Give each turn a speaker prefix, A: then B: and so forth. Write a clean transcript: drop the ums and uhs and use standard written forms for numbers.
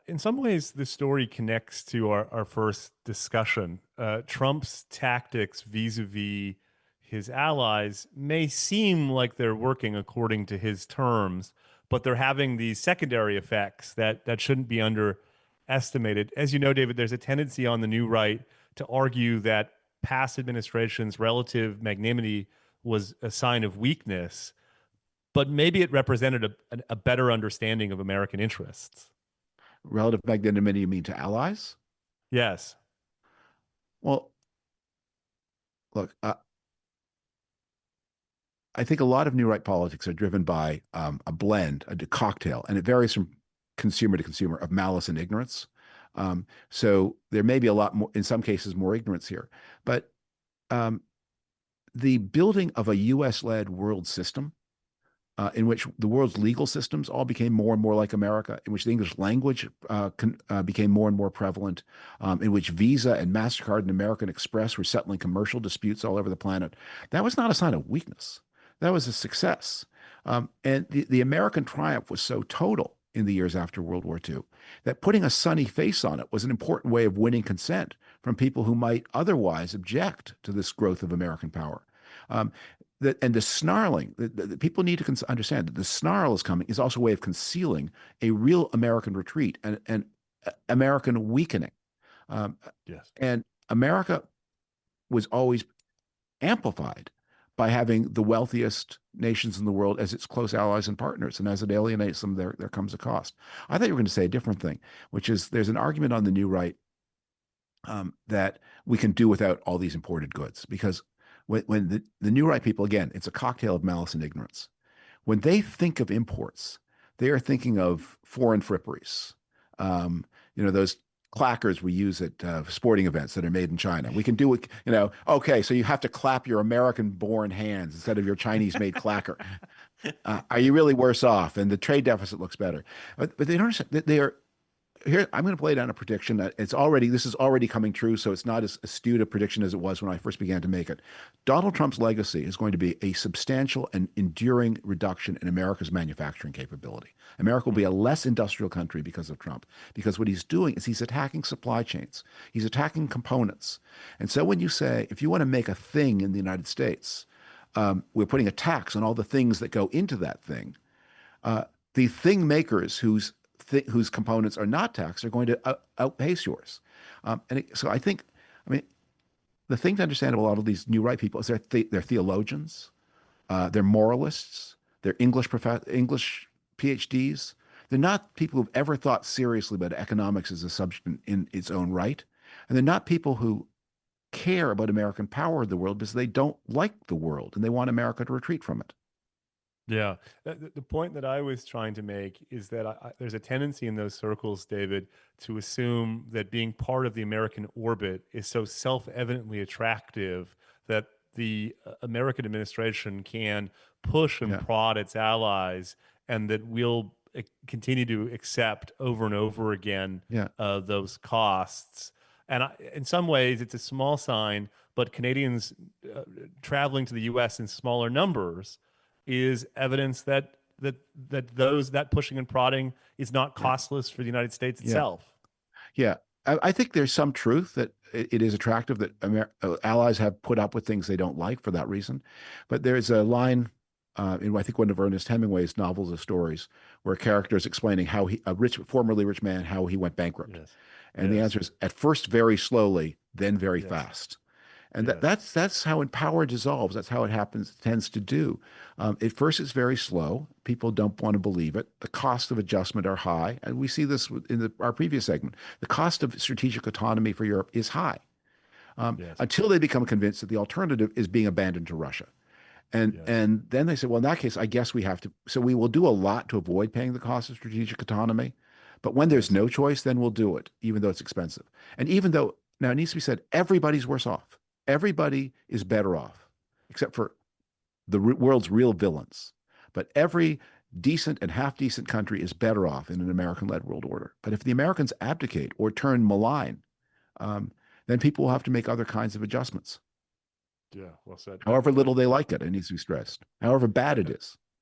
A: In some ways, this story connects to our first discussion. Trump's tactics vis-a-vis his allies may seem like they're working according to his terms, but they're having these secondary effects that shouldn't be underestimated. As you know, David, there's a tendency on the new right to argue that past administrations' relative magnanimity was a sign of weakness, but maybe it represented a better understanding of American interests.
B: Relative magnanimity, you mean to allies?
A: Yes.
B: Well, look, I think a lot of new right politics are driven by a blend, a cocktail, and it varies from consumer to consumer of malice and ignorance. So there may be a lot more, in some cases, more ignorance here. But um, the building of a US-led world system in which the world's legal systems all became more and more like America, in which the English language became more and more prevalent, in which Visa and MasterCard and American Express were settling commercial disputes all over the planet. That was not a sign of weakness. That was a success. And the American triumph was so total in the years after World War II that putting a sunny face on it was an important way of winning consent from people who might otherwise object to this growth of American power. Um, and the snarling, the people need to understand that the snarl is coming is also a way of concealing a real American retreat and American weakening. Um,
A: Yes.
B: and America was always amplified by having the wealthiest nations in the world as its close allies and partners. And as it alienates them, there comes a cost. I thought you were going to say a different thing, which is there's an argument on the new right that we can do without all these imported goods because when the new right people, again, it's a cocktail of malice and ignorance. When they think of imports, they are thinking of foreign fripperies. Those clackers we use at sporting events that are made in China. We can do it, okay, so you have to clap your American-born hands instead of your Chinese-made clacker. Are you really worse off? And the trade deficit looks better. But they don't understand that they are here. I'm going to play down a prediction that this is already coming true, so it's not as astute a prediction as it was when I first began to make it. Donald Trump's legacy is going to be a substantial and enduring reduction in America's manufacturing capability. America will be a less industrial country because of Trump, because what he's doing is he's attacking supply chains. He's attacking components. And so when you say, if you want to make a thing in the United States, we're putting a tax on all the things that go into that thing. The thing makers whose components are not taxed are going to outpace yours. So I think, the thing to understand about a lot of these new right people is they're theologians, they're moralists, they're English PhDs. They're not people who've ever thought seriously about economics as a subject in its own right. And they're not people who care about American power in the world because they don't like the world and they want America to retreat from it.
A: Yeah. The point that I was trying to make is that there's a tendency in those circles, David, to assume that being part of the American orbit is so self-evidently attractive that the American administration can push and
B: Yeah.
A: prod its allies and that we'll continue to accept over and over again
B: Yeah.
A: those costs. And in some ways, it's a small sign, but Canadians traveling to the U.S. in smaller numbers is evidence that pushing and prodding is not
B: Yeah.
A: costless for the United States
B: Yeah.
A: itself.
B: Yeah. I think there's some truth that it is attractive that allies have put up with things they don't like for that reason. But there's a line in I think one of Ernest Hemingway's novels or stories where a character is explaining how formerly rich man, how he went bankrupt.
A: Yes.
B: And the
A: Yes.
B: answer is at first very slowly, then very
A: Yes.
B: fast. And
A: Yes.
B: that's how power dissolves. That's how it happens, tends to do. At first, it's very slow. People don't want to believe it. The cost of adjustment are high. And we see this in our previous segment. The cost of strategic autonomy for Europe is high
A: Yes.
B: until they become convinced that the alternative is being abandoned to Russia.
A: Yes.
B: And then they say, well, in that case, I guess we have to. So we will do a lot to avoid paying the cost of strategic autonomy. But when there's
A: Yes.
B: no choice, then we'll do it, even though it's expensive. And even though, now it needs to be said, everybody's worse off. Everybody is better off, except for the world's real villains. But every decent and half decent country is better off in an American-led world order. But if the Americans abdicate or turn malign, then people will have to make other kinds of adjustments.
A: Yeah. Well said.
B: However little they like it, it needs to be stressed. However bad it is.